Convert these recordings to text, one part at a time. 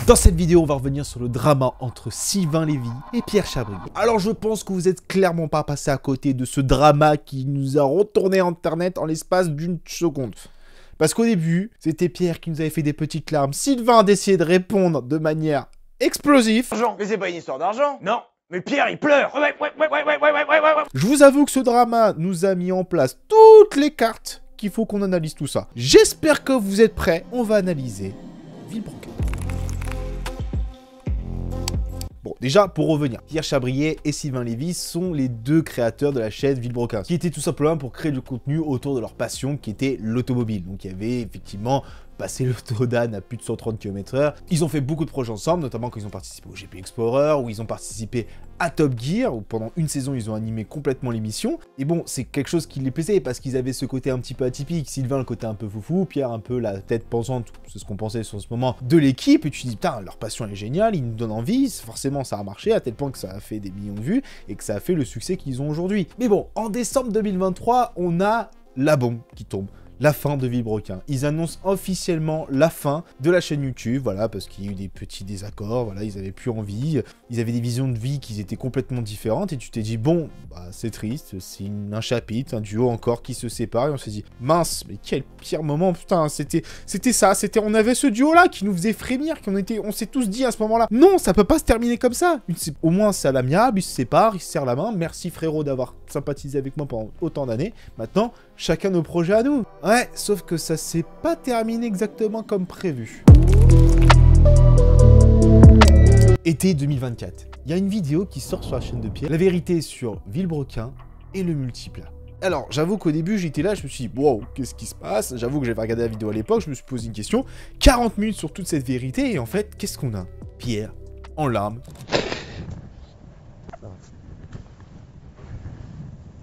Dans cette vidéo, on va revenir sur le drama entre Sylvain Lévy et Pierre Chabrier. Alors je pense que vous êtes clairement pas passé à côté de ce drama qui nous a retourné Internet en l'espace d'une seconde. Parce qu'au début, c'était Pierre qui nous avait fait des petites larmes. Sylvain a décidé de répondre de manière explosive. Mais c'est pas une histoire d'argent. Non. Mais Pierre, il pleure. Ouais. Je vous avoue que ce drama nous a mis en place toutes les cartes qu'il faut qu'on analyse tout ça. J'espère que vous êtes prêts. On va analyser Villebroquin. Bon, déjà, pour revenir, Pierre Chabrier et Sylvain Lévy sont les deux créateurs de la chaîne Villebroquin, qui était tout simplement pour créer du contenu autour de leur passion, qui était l'automobile. Donc il y avait effectivement passé l'autodane à plus de 130 km/h. Ils ont fait beaucoup de projets ensemble, notamment quand ils ont participé au GP Explorer, où ils ont participé à Top Gear, où pendant une saison, ils ont animé complètement l'émission. Et bon, c'est quelque chose qui les plaisait, parce qu'ils avaient ce côté un petit peu atypique. Sylvain, le côté un peu foufou, Pierre, un peu la tête pensante, c'est ce qu'on pensait sur ce moment, de l'équipe. Et tu te dis, putain, leur passion elle est géniale, ils nous donnent envie, forcément ça a marché, à tel point que ça a fait des millions de vues, et que ça a fait le succès qu'ils ont aujourd'hui. Mais bon, en décembre 2023, on a la bombe qui tombe. La fin de Villebroquin. Ils annoncent officiellement la fin de la chaîne YouTube, voilà, parce qu'il y a eu des petits désaccords, voilà, ils avaient plus envie, ils avaient des visions de vie qui étaient complètement différentes, et tu t'es dit, bon, bah, c'est triste, c'est un chapitre, un duo encore qui se sépare, et on s'est dit, mince, mais quel pire moment, putain, c'était ça, on avait ce duo-là qui nous faisait frémir, on s'est tous dit à ce moment-là, non, ça peut pas se terminer comme ça, au moins c'est à l'amiable, ils se séparent, ils se serrent la main, merci frérot d'avoir sympathisé avec moi pendant autant d'années, maintenant, chacun nos projets à nous. Ouais, sauf que ça s'est pas terminé exactement comme prévu. Été 2024. Il y a une vidéo qui sort sur la chaîne de Pierre. La vérité sur Villebroquin et le multiplat. Alors, j'avoue qu'au début, j'étais là, je me suis dit, wow, qu'est-ce qui se passe? J'avoue que j'avais regardé la vidéo à l'époque, je me suis posé une question. 40 minutes sur toute cette vérité, et en fait, qu'est-ce qu'on a? Pierre, en larmes.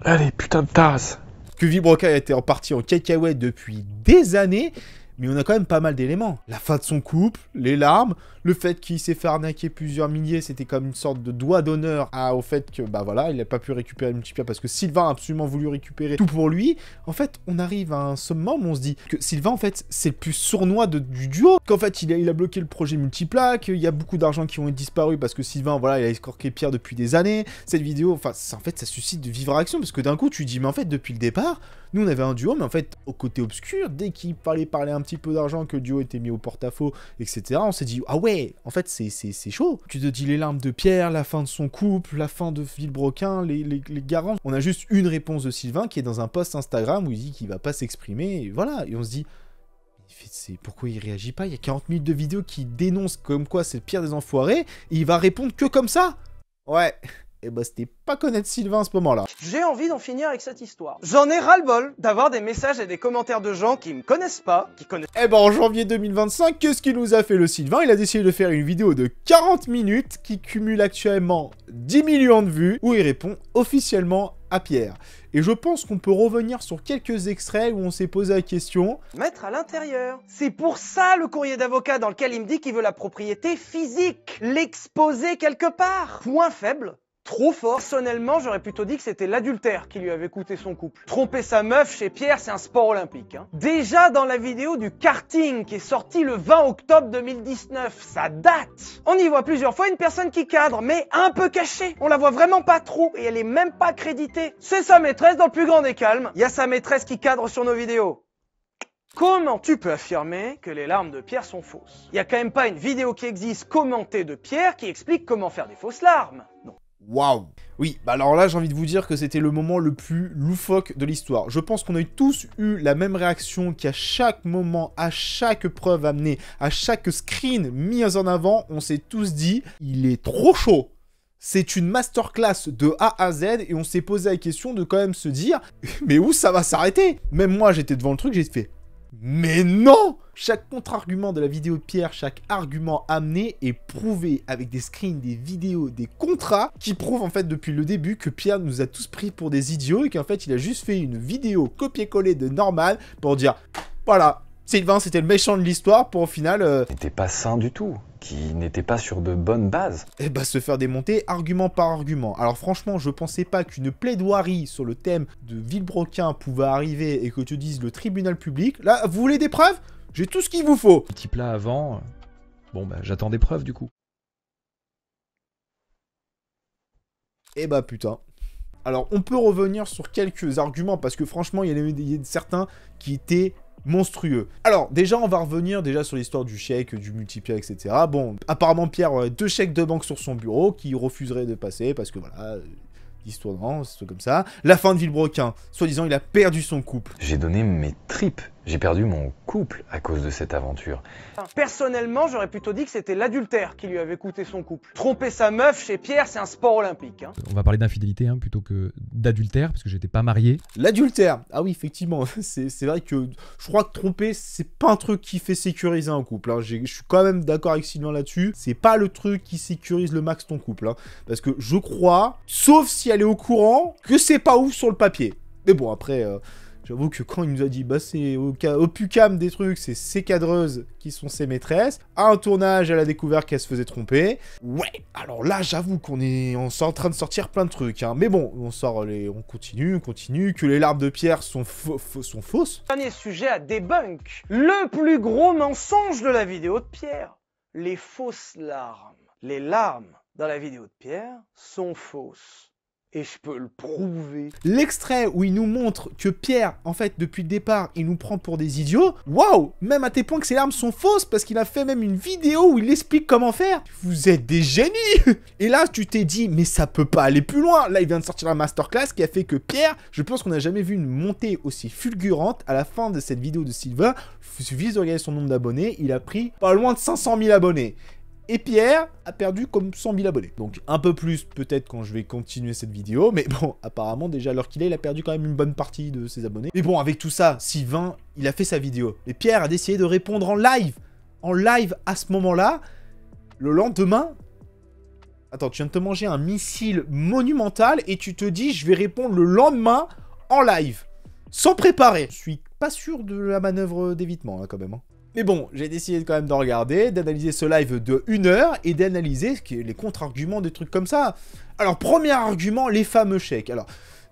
Allez, putain de tasse. Que Villebroquin a été reparti en cacahuète depuis des années, mais on a quand même pas mal d'éléments. La fin de son couple, les larmes, le fait qu'il s'est fait arnaquer plusieurs milliers, c'était comme une sorte de doigt d'honneur au fait que, bah voilà, il n'a pas pu récupérer le multiplat parce que Sylvain a absolument voulu récupérer tout pour lui. En fait, on arrive à un summum où on se dit que Sylvain, en fait, c'est le plus sournois du duo. Qu'en fait, il a bloqué le projet multiplat, qu'il y a beaucoup d'argent qui ont disparu parce que Sylvain, voilà, il a escroqué Pierre depuis des années. Cette vidéo, enfin, en fait, ça suscite de vives réactions parce que d'un coup, tu dis, mais en fait, depuis le départ, nous, on avait un duo, mais en fait, au côté obscur, dès qu'il fallait parler un petit peu d'argent, que le duo était mis au porte-à-faux, etc., on s'est dit, ah ouais, en fait, c'est chaud. Tu te dis les larmes de Pierre, la fin de son couple, la fin de Villebroquin, les garants. On a juste une réponse de Sylvain qui est dans un post Instagram où il dit qu'il va pas s'exprimer, et voilà. Et on se dit, pourquoi il réagit pas? Il y a 40 minutes de vidéo qui dénonce comme quoi c'est le pire des enfoirés, et il va répondre que comme ça? Ouais. Et bah c'était pas connaître Sylvain à ce moment-là. J'ai envie d'en finir avec cette histoire. J'en ai ras-le-bol d'avoir des messages et des commentaires de gens qui me connaissent pas, Eh ben en janvier 2025, qu'est-ce qu'il nous a fait le Sylvain? Il a décidé de faire une vidéo de 40 minutes qui cumule actuellement 10 millions de vues, où il répond officiellement à Pierre. Et je pense qu'on peut revenir sur quelques extraits où on s'est posé la question. Mettre à l'intérieur. C'est pour ça le courrier d'avocat dans lequel il me dit qu'il veut la propriété physique. L'exposer quelque part. Point faible. Trop fort. Personnellement, j'aurais plutôt dit que c'était l'adultère qui lui avait coûté son couple. Tromper sa meuf chez Pierre, c'est un sport olympique. Hein. Déjà dans la vidéo du karting qui est sortie le 20 octobre 2019, ça date. On y voit plusieurs fois une personne qui cadre, mais un peu cachée. On la voit vraiment pas trop et elle est même pas créditée. C'est sa maîtresse dans le plus grand des calmes. Il y a sa maîtresse qui cadre sur nos vidéos. Comment tu peux affirmer que les larmes de Pierre sont fausses? Il y a quand même pas une vidéo qui existe commentée de Pierre qui explique comment faire des fausses larmes. Non. Waouh! Oui, bah alors là, j'ai envie de vous dire que c'était le moment le plus loufoque de l'histoire. Je pense qu'on a tous eu la même réaction qu'à chaque moment, à chaque preuve amenée, à chaque screen mis en avant, on s'est tous dit, il est trop chaud. C'est une masterclass de A à Z et on s'est posé la question de quand même se dire, mais où ça va s'arrêter? Même moi, j'étais devant le truc, j'ai fait, mais non! Chaque contre-argument de la vidéo de Pierre, chaque argument amené est prouvé avec des screens, des vidéos, des contrats qui prouvent en fait depuis le début que Pierre nous a tous pris pour des idiots et qu'en fait il a juste fait une vidéo copier-coller de normal pour dire voilà, Sylvain c'était le méchant de l'histoire pour au final... N'était pas sain du tout, qui n'était pas sur de bonnes bases. Et bah se faire démonter argument par argument. Alors franchement, je pensais pas qu'une plaidoirie sur le thème de Villebroquin pouvait arriver et que tu dises le tribunal public. Là, vous voulez des preuves? J'ai tout ce qu'il vous faut. Petit plat avant, Bon, bah, j'attends des preuves, du coup. Eh bah putain. Alors, on peut revenir sur quelques arguments, parce que franchement, il y a certains qui étaient monstrueux. Alors, déjà, on va revenir déjà sur l'histoire du chèque, du multiplier, etc. Bon, apparemment, Pierre aurait 2 chèques de banque sur son bureau, qui refuserait de passer, parce que voilà, histoire non, c'est comme ça. La fin de Villebrequin, soi-disant, il a perdu son couple. J'ai donné mes tripes. J'ai perdu mon couple à cause de cette aventure. Personnellement, j'aurais plutôt dit que c'était l'adultère qui lui avait coûté son couple. Tromper sa meuf chez Pierre, c'est un sport olympique. Hein. On va parler d'infidélité hein, plutôt que d'adultère, parce que j'étais pas marié. L'adultère, ah oui, effectivement, c'est vrai que je crois que tromper, c'est pas un truc qui fait sécuriser un couple. Hein. Je suis quand même d'accord avec Sylvain là-dessus. C'est pas le truc qui sécurise le max ton couple. Hein. Parce que je crois, sauf si elle est au courant, que c'est pas ouf sur le papier. Mais bon, après... J'avoue que quand il nous a dit, bah c'est au Pucam des trucs, c'est ses cadreuses qui sont ses maîtresses. À un tournage, elle a découvert qu'elle se faisait tromper. Ouais, alors là, j'avoue qu'on est en train de sortir plein de trucs. Hein. Mais bon, on continue, que les larmes de Pierre sont fausses. Dernier sujet à débunk. Le plus gros mensonge de la vidéo de Pierre. Les fausses larmes. Les larmes dans la vidéo de Pierre sont fausses. Et je peux le prouver. L'extrait où il nous montre que Pierre, en fait, depuis le départ, il nous prend pour des idiots. Waouh! Même à tel point que ses larmes sont fausses, parce qu'il a fait même une vidéo où il explique comment faire. Vous êtes des génies! Et là, tu t'es dit, mais ça peut pas aller plus loin. Là, il vient de sortir la masterclass qui a fait que Pierre, je pense qu'on n'a jamais vu une montée aussi fulgurante à la fin de cette vidéo de Sylvain. Il suffit de regarder son nombre d'abonnés, il a pris pas loin de 500 000 abonnés. Et Pierre a perdu comme 100 000 abonnés. Donc un peu plus peut-être quand je vais continuer cette vidéo. Mais bon, apparemment déjà à l'heure qu'il est, il a perdu quand même une bonne partie de ses abonnés. Mais bon, avec tout ça, Sylvain, il a fait sa vidéo. Et Pierre a décidé de répondre en live. En live à ce moment-là. Le lendemain... Attends, tu viens de te manger un missile monumental et tu te dis, je vais répondre le lendemain en live. Sans préparer. Je suis pas sûr de la manœuvre d'évitement là quand même. Hein. Mais bon, j'ai décidé quand même de regarder, d'analyser ce live de 1 heure et d'analyser les contre-arguments, des trucs comme ça. Alors, premier argument, les fameux chèques. Alors,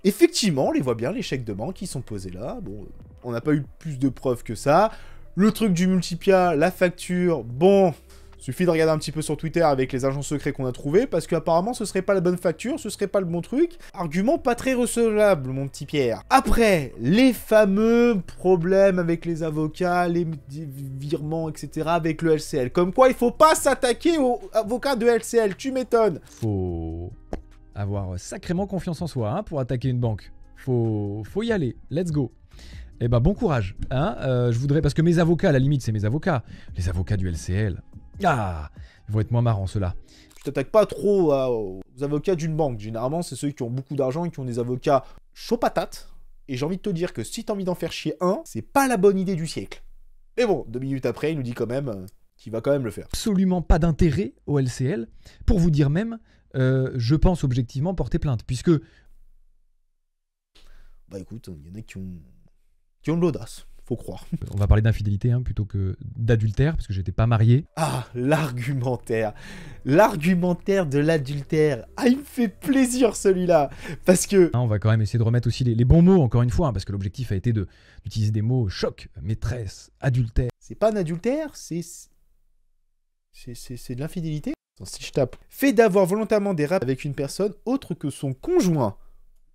effectivement, on les voit bien, les chèques de banque qui sont posés là. Bon, on n'a pas eu plus de preuves que ça. Le truc du multiplia, la facture, bon... Suffit de regarder un petit peu sur Twitter avec les agents secrets qu'on a trouvés, parce qu'apparemment ce serait pas la bonne facture, ce serait pas le bon truc. Argument pas très recevable, mon petit Pierre. Après, les fameux problèmes avec les avocats, les virements, etc. avec le LCL. Comme quoi, il faut pas s'attaquer aux avocats de LCL, tu m'étonnes. Faut avoir sacrément confiance en soi hein, pour attaquer une banque. Faut y aller, let's go. Eh ben bon courage. Hein je voudrais, parce que mes avocats, à la limite, c'est mes avocats. Les avocats du LCL. Ah, ils vont être moins marrants, ceux-là. Tu t'attaques pas trop aux avocats d'une banque. Généralement, c'est ceux qui ont beaucoup d'argent et qui ont des avocats chauds patates. Et j'ai envie de te dire que si t'as envie d'en faire chier un, c'est pas la bonne idée du siècle. Mais bon, 2 minutes après, il nous dit quand même qu'il va quand même le faire. Absolument pas d'intérêt au LCL. Pour vous dire même, je pense objectivement porter plainte, puisque... Bah écoute, il y en a qui ont de l'audace. Faut croire. On va parler d'infidélité hein, plutôt que d'adultère, parce que j'étais pas marié. Ah, l'argumentaire. L'argumentaire de l'adultère. Ah, il me fait plaisir celui-là. Parce que... On va quand même essayer de remettre aussi les bons mots, encore une fois, hein, parce que l'objectif a été d'utiliser des mots choc, maîtresse, adultère. C'est pas un adultère, c'est de l'infidélité. Si je tape. Fait d'avoir volontairement des rapports avec une personne autre que son conjoint.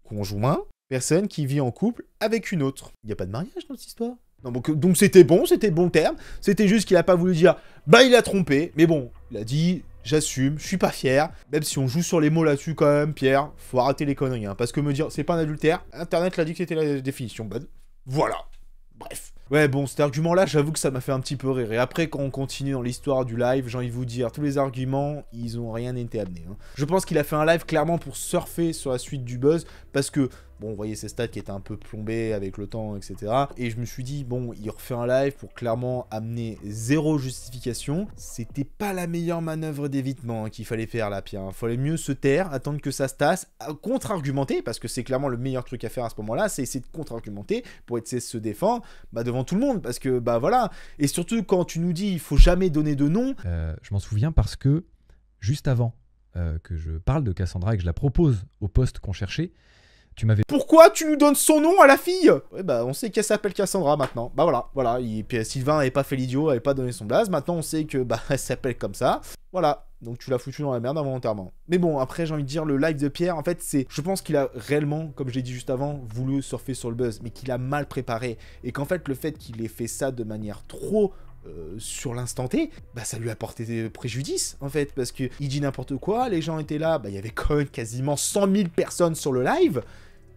Conjoint, personne qui vit en couple avec une autre. Il n'y a pas de mariage dans cette histoire. Non, donc c'était bon le terme. C'était juste qu'il a pas voulu dire, bah il a trompé. Mais bon, il a dit, j'assume, je suis pas fier. Même si on joue sur les mots là-dessus quand même, Pierre, faut arrêter les conneries. Hein, parce que me dire, c'est pas un adultère, Internet l'a dit que c'était la définition bonne. Voilà. Bref. Ouais, bon, cet argument-là, j'avoue que ça m'a fait un petit peu rire. Et après, quand on continue dans l'histoire du live, j'ai envie de vous dire, tous les arguments, ils ont rien été amenés. Hein. Je pense qu'il a fait un live clairement pour surfer sur la suite du buzz, parce que, bon, vous voyez ses stats qui étaient un peu plombés avec le temps, etc. Et je me suis dit, bon, il refait un live pour clairement amener zéro justification. C'était pas la meilleure manœuvre d'évitement hein, qu'il fallait faire là, Pierre. Il fallait mieux se taire, attendre que ça se tasse, contre-argumenter, parce que c'est clairement le meilleur truc à faire à ce moment-là, c'est essayer de contre-argumenter pour essayer de se défendre, bah, devant tout le monde, parce que, bah voilà. Et surtout, quand tu nous dis, il faut jamais donner de nom. Je m'en souviens parce que, juste avant que je parle de Cassandra et que je la propose au poste qu'on cherchait, Tu m'avais... Pourquoi tu nous donnes son nom à la fille? Ouais, bah, on sait qu'elle s'appelle Cassandra maintenant. Bah voilà. Puis Sylvain avait pas fait l'idiot, avait pas donné son blaze. Maintenant, on sait que, bah, elle s'appelle comme ça. Voilà. Donc tu l'as foutu dans la merde involontairement. Mais bon, après, j'ai envie de dire, le live de Pierre, en fait, c'est... Je pense qu'il a réellement, comme j'ai dit juste avant, voulu surfer sur le buzz, mais qu'il a mal préparé. Et qu'en fait, le fait qu'il ait fait ça de manière trop... sur l'instant T, bah ça lui a porté préjudice en fait, parce que il dit n'importe quoi, les gens étaient là, bah il y avait quand même quasiment 100 000 personnes sur le live,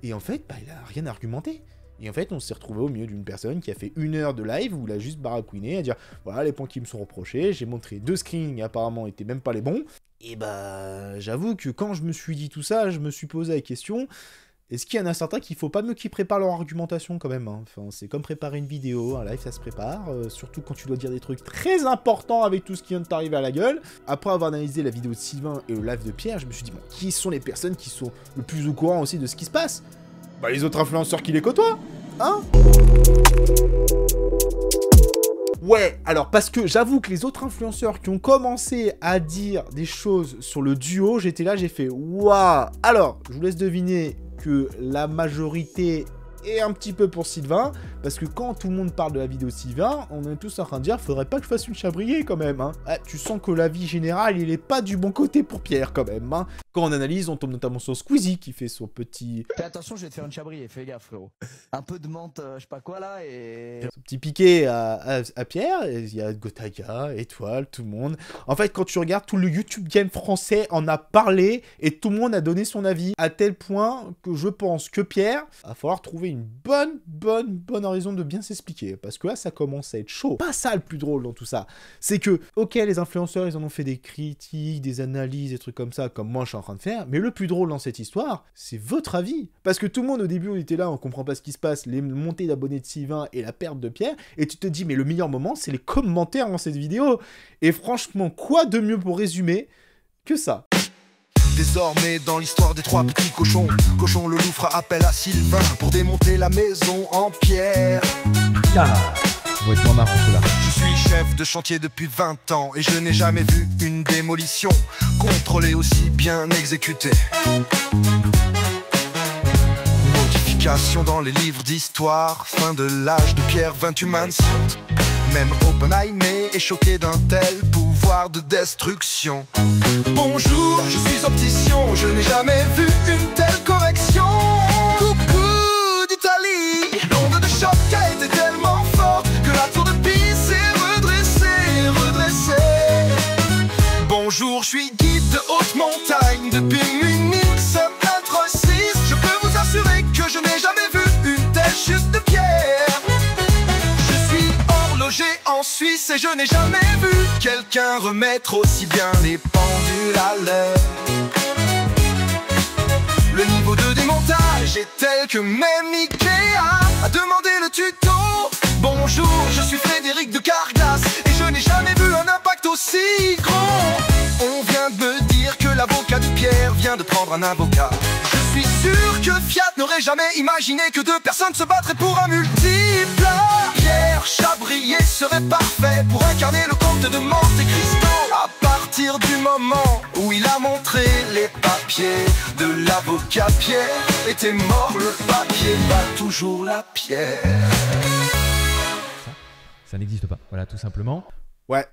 et en fait, bah il a rien argumenté. Et en fait, on s'est retrouvé au milieu d'une personne qui a fait 1 heure de live où il a juste baragouiné à dire voilà les points qui me sont reprochés, j'ai montré 2 screens qui apparemment étaient même pas les bons. Et bah j'avoue que quand je me suis dit tout ça, je me suis posé la question. Est-ce qu'il y en a certains qu'il faut pas mieux qu'ils préparent leur argumentation quand même, hein. Enfin, c'est comme préparer une vidéo, un live ça se prépare, surtout quand tu dois dire des trucs très importants avec tout ce qui vient de t'arriver à la gueule. Après avoir analysé la vidéo de Sylvain et le live de Pierre, je me suis dit, bon, qui sont les personnes qui sont le plus au courant aussi de ce qui se passe? Bah les autres influenceurs qui les côtoient, hein? Ouais, alors parce que j'avoue que les autres influenceurs qui ont commencé à dire des choses sur le duo, j'étais là, j'ai fait waouh. Alors, je vous laisse deviner que la majorité est un petit peu pour Sylvain, parce que quand tout le monde parle de la vidéo de Sylvain, on est tous en train de dire faudrait pas que je fasse une chabrier quand même, hein. Ah, tu sens que l'avis général il est pas du bon côté pour Pierre quand même, hein. Quand on analyse, on tombe notamment sur Squeezie qui fait son petit... Fais attention, je vais te faire une chabrier, fais gaffe frérot. Un peu de menthe, je sais pas quoi là, et... Son petit piqué à Pierre, il y a Gotaga, Étoile, tout le monde. En fait, quand tu regardes, tout le YouTube Game français en a parlé et tout le monde a donné son avis, à tel point que je pense que Pierre va falloir trouver une bonne raison de bien s'expliquer, parce que là, ça commence à être chaud. Pas ça le plus drôle dans tout ça, c'est que, ok, les influenceurs, ils en ont fait des critiques, des analyses, des trucs comme ça, comme moi, je suis en train de faire, mais le plus drôle dans cette histoire, c'est votre avis. Parce que tout le monde, au début, on était là, on comprend pas ce qui se passe, les montées d'abonnés de Sylvain et la perte de Pierre, et tu te dis, mais le meilleur moment, c'est les commentaires dans cette vidéo. Et franchement, quoi de mieux pour résumer que ça? Désormais dans l'histoire des 3 petits cochons, Cochon le loup fera appel à Sylvain pour démonter la maison en pierre. Ah, ça va être moins marrant cela. Je suis chef de chantier depuis 20 ans et je n'ai jamais vu une démolition contrôlée aussi bien exécutée. Modification dans les livres d'histoire, fin de l'âge de pierre, 28 mansions. Même Oppenheimer est choqué d'un tel pouvoir de destruction. Bonjour, je suis opticien, je n'ai jamais vu une telle correction. Coucou d'Italie, l'onde de choc a été tellement forte que la tour de Pise s'est redressée. Bonjour, je suis guide de haute montagne depuis Munich, Sun 136. Je peux vous assurer que je n'ai jamais vu une telle chute de pierre. Je suis horloger en Suisse et je n'ai jamais vu quelqu'un remettre aussi bien les pendules à l'heure. Le niveau de démontage est tel que même Ikea a demandé le tuto. Bonjour, je suis Frédéric de Carglass et je n'ai jamais vu un impact aussi grand. On vient de me dire que l'avocat de Pierre vient de prendre un avocat. Je suis sûr que Fiat n'aurait jamais imaginé que 2 personnes se battraient pour un multiple. Pierre Chabrier serait parfait pour incarner le comte de Monte Cristo. À partir du moment où il a montré les papiers de l'avocat, Pierre était mort, le papier bat toujours la pierre. Ça n'existe pas, voilà, tout simplement. Ouais.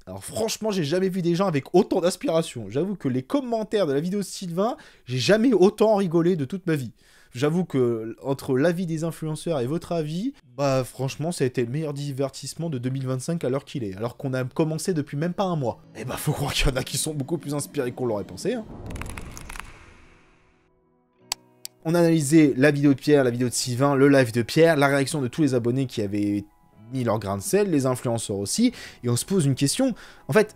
Alors franchement, j'ai jamais vu des gens avec autant d'inspiration. J'avoue que les commentaires de la vidéo de Sylvain, j'ai jamais autant rigolé de toute ma vie. J'avoue que entre l'avis des influenceurs et votre avis, bah franchement, ça a été le meilleur divertissement de 2025 à l'heure qu'il est. Alors qu'on a commencé depuis même pas un mois. Et bah faut croire qu'il y en a qui sont beaucoup plus inspirés qu'on l'aurait pensé, hein. On a analysé la vidéo de Pierre, la vidéo de Sylvain, le live de Pierre, la réaction de tous les abonnés qui avaient mis leur grain de sel, les influenceurs aussi, et on se pose une question, en fait,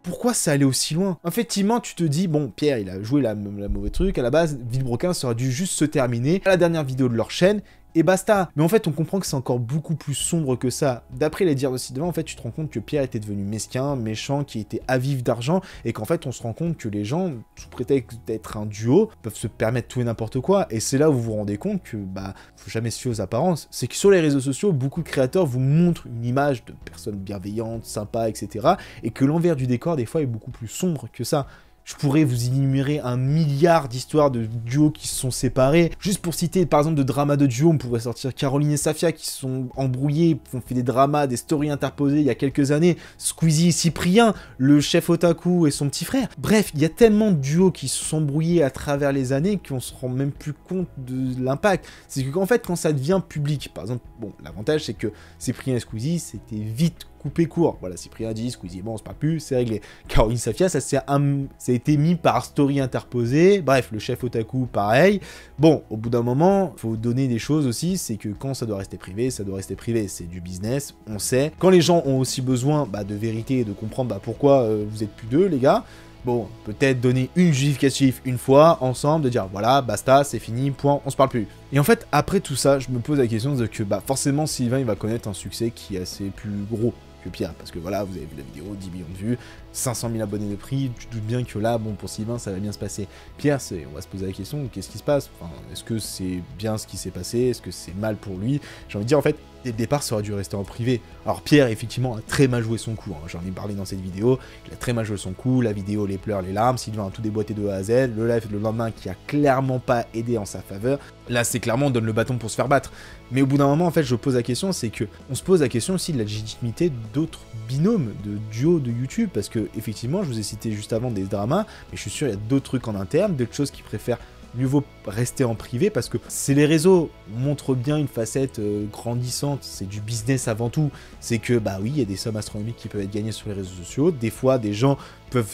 pourquoi ça allait aussi loin? Effectivement, tu te dis, bon, Pierre, il a joué la mauvais truc, à la base, Villebrequin, ça aurait dû juste se terminer à la dernière vidéo de leur chaîne, et basta. Mais en fait, on comprend que c'est encore beaucoup plus sombre que ça. D'après les dires de Sylvain, en fait, tu te rends compte que Pierre était devenu mesquin, méchant, qui était avide d'argent, et qu'en fait, on se rend compte que les gens, sous prétexte d'être un duo, peuvent se permettre tout et n'importe quoi. Et c'est là où vous vous rendez compte que, bah, faut jamais se fier aux apparences. C'est que sur les réseaux sociaux, beaucoup de créateurs vous montrent une image de personnes bienveillantes, sympas, etc. Et que l'envers du décor, des fois, est beaucoup plus sombre que ça. Je pourrais vous énumérer un milliard d'histoires de duos qui se sont séparés. Juste pour citer, par exemple, de dramas de duo, on pourrait sortir Caroline et Safia qui se sont embrouillés, ont fait des dramas, des stories interposées il y a quelques années. Squeezie et Cyprien, le chef otaku et son petit frère. Bref, il y a tellement de duos qui se sont embrouillés à travers les années qu'on se rend même plus compte de l'impact. C'est qu'en fait, quand ça devient public, par exemple, bon, l'avantage c'est que Cyprien et Squeezie, c'était vite coupé court. Voilà, Cyprien a dit, Squeezie, bon, on se parle plus, c'est réglé. Caroline Safia, ça a été mis par story interposée. Bref, le chef otaku, pareil. Bon, au bout d'un moment, faut donner des choses aussi, c'est que quand ça doit rester privé, ça doit rester privé. C'est du business, on sait. Quand les gens ont aussi besoin de vérité et de comprendre pourquoi vous êtes plus deux, les gars, bon, peut-être donner une justificative une fois, ensemble, de dire voilà, basta, c'est fini, point, on se parle plus. Et en fait, après tout ça, je me pose la question de que forcément Sylvain il va connaître un succès qui est assez plus gros que Pierre, parce que voilà, vous avez vu la vidéo, 10 millions de vues, 500 000 abonnés de prix, tu te doutes bien que là, bon, pour Sylvain, ça va bien se passer. Pierre, on va se poser la question, qu'est-ce qui se passe? Enfin, est-ce que c'est bien ce qui s'est passé? Est-ce que c'est mal pour lui? J'ai envie de dire, en fait, dès le départ, ça aurait dû rester en privé. Alors Pierre, effectivement, a très mal joué son coup, hein. J'en ai parlé dans cette vidéo, il a très mal joué son coup, la vidéo, les pleurs, les larmes, Sylvain a tout déboîté de A à Z, le live le lendemain qui a clairement pas aidé en sa faveur. Là, c'est clairement, on donne le bâton pour se faire battre. Mais au bout d'un moment, en fait, je pose la question, c'est que on se pose la question aussi de la légitimité d'autres binômes, de duos de YouTube, parce que, effectivement, je vous ai cité juste avant des dramas, mais je suis sûr, il y a d'autres trucs en interne, d'autres choses qui préfèrent mieux vaut rester en privé, parce que les réseaux montrent bien une facette grandissante, c'est du business avant tout, c'est que, oui, il y a des sommes astronomiques qui peuvent être gagnées sur les réseaux sociaux, des fois, des gens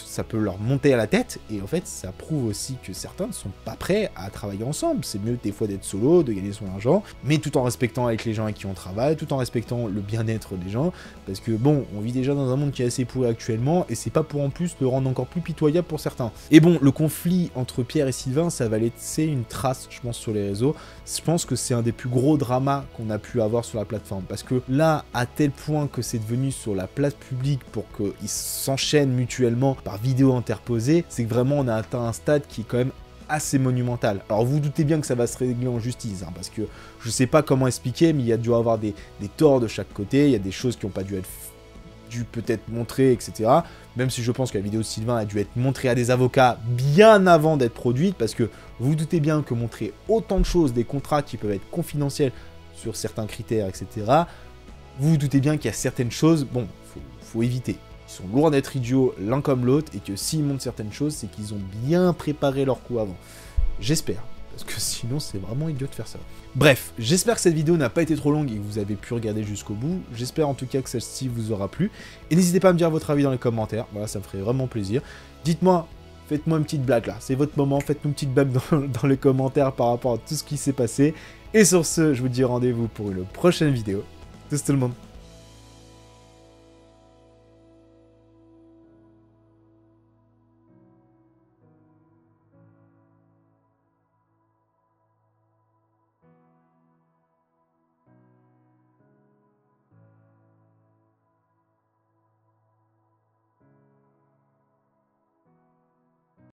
ça peut leur monter à la tête, et en fait, ça prouve aussi que certains ne sont pas prêts à travailler ensemble. C'est mieux des fois d'être solo, de gagner son argent, mais tout en respectant avec les gens avec qui on travaille, tout en respectant le bien-être des gens, parce que bon, on vit déjà dans un monde qui est assez pourri actuellement, et c'est pas pour en plus le rendre encore plus pitoyable pour certains. Et bon, le conflit entre Pierre et Sylvain, ça va laisser une trace, je pense, sur les réseaux. Je pense que c'est un des plus gros dramas qu'on a pu avoir sur la plateforme, parce que là, à tel point que c'est devenu sur la place publique pour qu'ils s'enchaînent mutuellement par vidéo interposée, c'est que vraiment on a atteint un stade qui est quand même assez monumental. Alors vous doutez bien que ça va se régler en justice, parce que je sais pas comment expliquer, mais il y a dû avoir des torts de chaque côté, il y a des choses qui n'ont pas dû être peut-être montrées, etc. Même si je pense que la vidéo de Sylvain a dû être montrée à des avocats bien avant d'être produite, parce que vous vous doutez bien que montrer autant de choses, des contrats qui peuvent être confidentiels sur certains critères, etc., vous vous doutez bien qu'il y a certaines choses, bon, faut éviter. Ils sont loin d'être idiots l'un comme l'autre, et que s'ils montrent certaines choses, c'est qu'ils ont bien préparé leur coup avant. J'espère, parce que sinon c'est vraiment idiot de faire ça. Bref, j'espère que cette vidéo n'a pas été trop longue et que vous avez pu regarder jusqu'au bout. J'espère en tout cas que celle-ci vous aura plu. Et n'hésitez pas à me dire votre avis dans les commentaires, voilà, ça me ferait vraiment plaisir. Dites-moi, faites-moi une petite blague là, c'est votre moment, faites-nous une petite blague dans les commentaires par rapport à tout ce qui s'est passé. Et sur ce, je vous dis rendez-vous pour une prochaine vidéo. Tchuss tout le monde.